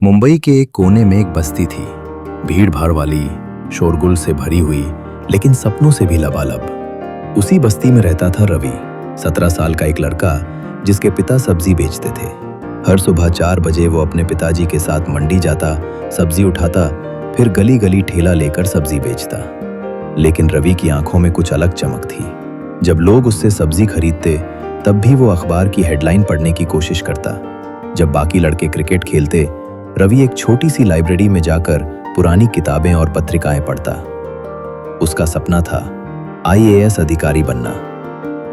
मुंबई के एक कोने में एक बस्ती थी, भीड़ भाड़ वाली, शोरगुल से भरी हुई, लेकिन सपनों से भी लबालब। उसी बस्ती में रहता था रवि, 17 साल का एक लड़का जिसके पिता सब्जी बेचते थे। हर सुबह 4 बजे वो अपने पिताजी के साथ मंडी जाता, सब्जी उठाता, फिर गली गली ठेला लेकर सब्जी बेचता। लेकिन रवि की आंखों में कुछ अलग चमक थी। जब लोग उससे सब्जी खरीदते तब भी वो अखबार की हेडलाइन पढ़ने की कोशिश करता। जब बाकी लड़के क्रिकेट खेलते, रवि एक छोटी सी लाइब्रेरी में जाकर पुरानी किताबें और पत्रिकाएं पढ़ता। उसका सपना था IAS अधिकारी बनना।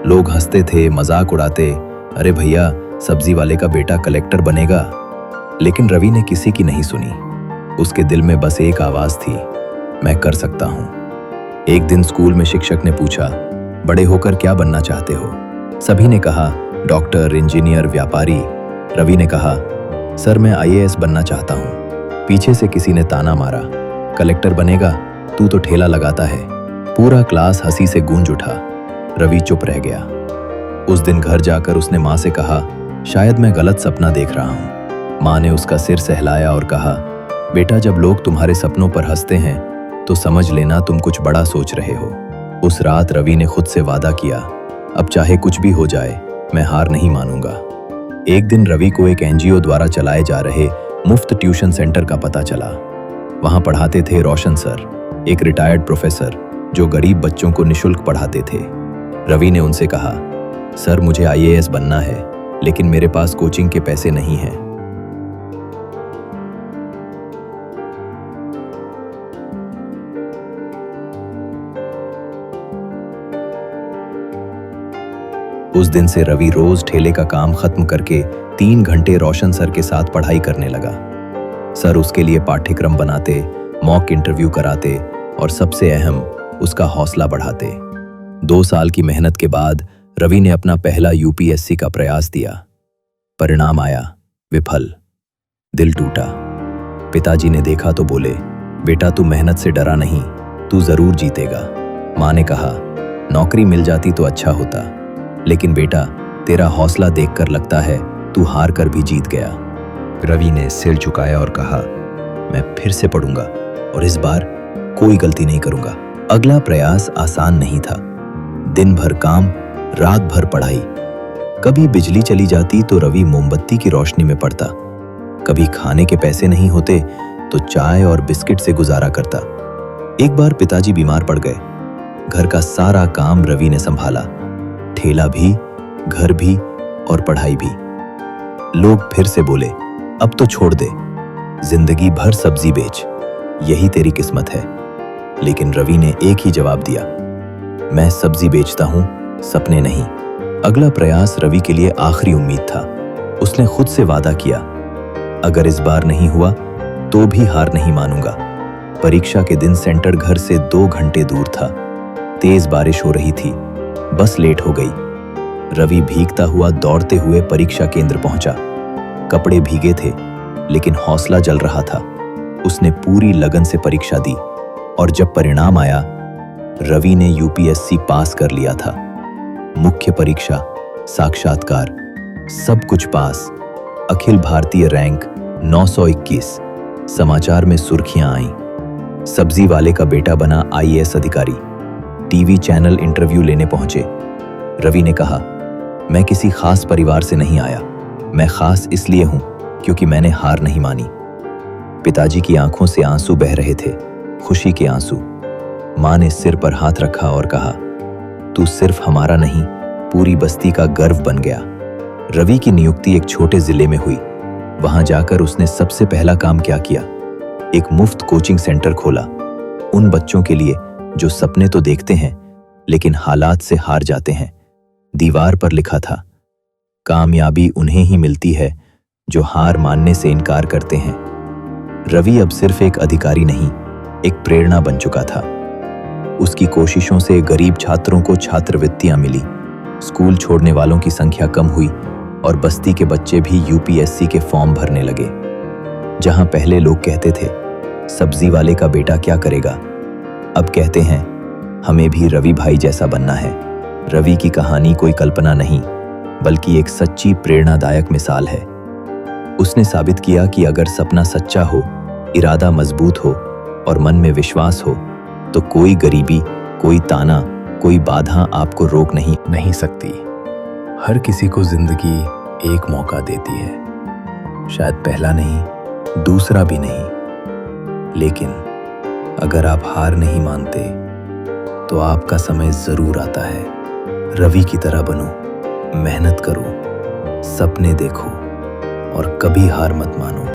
लोग हंसते थे, मजाक उड़ाते, अरे भैया सब्जी वाले का बेटा कलेक्टर बनेगा। लेकिन रवि ने किसी की नहीं सुनी। उसके दिल में बस एक आवाज थी, मैं कर सकता हूं। एक दिन स्कूल में शिक्षक ने पूछा, बड़े होकर क्या बनना चाहते हो? सभी ने कहा डॉक्टर, इंजीनियर, व्यापारी। रवि ने कहा, सर मैं IAS बनना चाहता हूं। पीछे से किसी ने ताना मारा, कलेक्टर बनेगा, तू तो ठेला लगाता है। पूरा क्लास हंसी से गूंज उठा। रवि चुप रह गया। उस दिन घर जाकर उसने माँ से कहा, शायद मैं गलत सपना देख रहा हूँ। माँ ने उसका सिर सहलाया और कहा, बेटा जब लोग तुम्हारे सपनों पर हंसते हैं तो समझ लेना तुम कुछ बड़ा सोच रहे हो। उस रात रवि ने खुद से वादा किया, अब चाहे कुछ भी हो जाए मैं हार नहीं मानूंगा। एक दिन रवि को एक NGO द्वारा चलाए जा रहे मुफ्त ट्यूशन सेंटर का पता चला। वहां पढ़ाते थे रोशन सर, एक रिटायर्ड प्रोफेसर जो गरीब बच्चों को निशुल्क पढ़ाते थे। रवि ने उनसे कहा, सर मुझे IAS बनना है, लेकिन मेरे पास कोचिंग के पैसे नहीं हैं। उस दिन से रवि रोज ठेले का काम खत्म करके 3 घंटे रोशन सर के साथ पढ़ाई करने लगा। सर उसके लिए पाठ्यक्रम बनाते, मॉक इंटरव्यू कराते और सबसे अहम उसका हौसला बढ़ाते। 2 साल की मेहनत के बाद रवि ने अपना पहला UPSC का प्रयास दिया। परिणाम आया विफल। दिल टूटा। पिताजी ने देखा तो बोले, बेटा तू मेहनत से डरा नहीं, तू जरूर जीतेगा। माँ ने कहा, नौकरी मिल जाती तो अच्छा होता, लेकिन बेटा तेरा हौसला देखकर लगता है तू हार कर भी जीत गया। रवि ने सिर झुकाया और कहा, मैं फिर से पढ़ूंगा और इस बार कोई गलती नहीं करूंगा। अगला प्रयास आसान नहीं था। दिन भर काम, रात भर पढ़ाई। कभी बिजली चली जाती तो रवि मोमबत्ती की रोशनी में पढ़ता। कभी खाने के पैसे नहीं होते तो चाय और बिस्किट से गुजारा करता। एक बार पिताजी बीमार पड़ गए। घर का सारा काम रवि ने संभाला, ठेला भी, घर भी और पढ़ाई भी। लोग फिर से बोले, अब तो छोड़ दे, जिंदगी भर सब्जी बेच, यही तेरी किस्मत है। लेकिन रवि ने एक ही जवाब दिया, मैं सब्जी बेचता हूं, सपने नहीं। अगला प्रयास रवि के लिए आखिरी उम्मीद था। उसने खुद से वादा किया, अगर इस बार नहीं हुआ तो भी हार नहीं मानूंगा। परीक्षा के दिन सेंटर घर से 2 घंटे दूर था। तेज बारिश हो रही थी, बस लेट हो गई। रवि भीगता हुआ दौड़ते हुए परीक्षा केंद्र पहुंचा। कपड़े भीगे थे, लेकिन हौसला जल रहा था। उसने पूरी लगन से परीक्षा दी और जब परिणाम आया, रवि ने UPSC पास कर लिया था। मुख्य परीक्षा, साक्षात्कार, सब कुछ पास। अखिल भारतीय रैंक 921। समाचार में सुर्खियां आईं। सब्जी वाले का बेटा बना IAS अधिकारी। टीवी चैनल इंटरव्यू लेने पहुंचे। रवि ने कहा, मैं किसी खास परिवार से नहीं आया, मैं खास इसलिए हूं क्योंकि मैंने हार नहीं मानी। पिताजी की आंखों से आंसू बह रहे थे, खुशी के आंसू। माँ ने सिर पर हाथ रखा और कहा, तू सिर्फ हमारा नहीं, पूरी बस्ती का गर्व बन गया। रवि की नियुक्ति एक छोटे जिले में हुई। वहां जाकर उसने सबसे पहला काम क्या किया? एक मुफ्त कोचिंग सेंटर खोला। उन बच्चों के लिए जो सपने तो देखते हैं लेकिन हालात से हार जाते हैं। दीवार पर लिखा था, कामयाबी उन्हें ही मिलती है जो हार मानने से इनकार करते हैं। रवि अब सिर्फ एक अधिकारी नहीं, एक प्रेरणा बन चुका था। उसकी कोशिशों से गरीब छात्रों को छात्रवृत्तियां मिली, स्कूल छोड़ने वालों की संख्या कम हुई और बस्ती के बच्चे भी UPSC के फॉर्म भरने लगे। जहां पहले लोग कहते थे, सब्जी वाले का बेटा क्या करेगा, अब कहते हैं, हमें भी रवि भाई जैसा बनना है। रवि की कहानी कोई कल्पना नहीं, बल्कि एक सच्ची प्रेरणादायक मिसाल है। उसने साबित किया कि अगर सपना सच्चा हो, इरादा मजबूत हो और मन में विश्वास हो, तो कोई गरीबी, कोई ताना, कोई बाधा आपको रोक नहीं सकती। हर किसी को जिंदगी एक मौका देती है, शायद पहला नहीं, दूसरा भी नहीं, लेकिन अगर आप हार नहीं मानते तो आपका समय जरूर आता है। रवि की तरह बनो, मेहनत करो, सपने देखो और कभी हार मत मानो।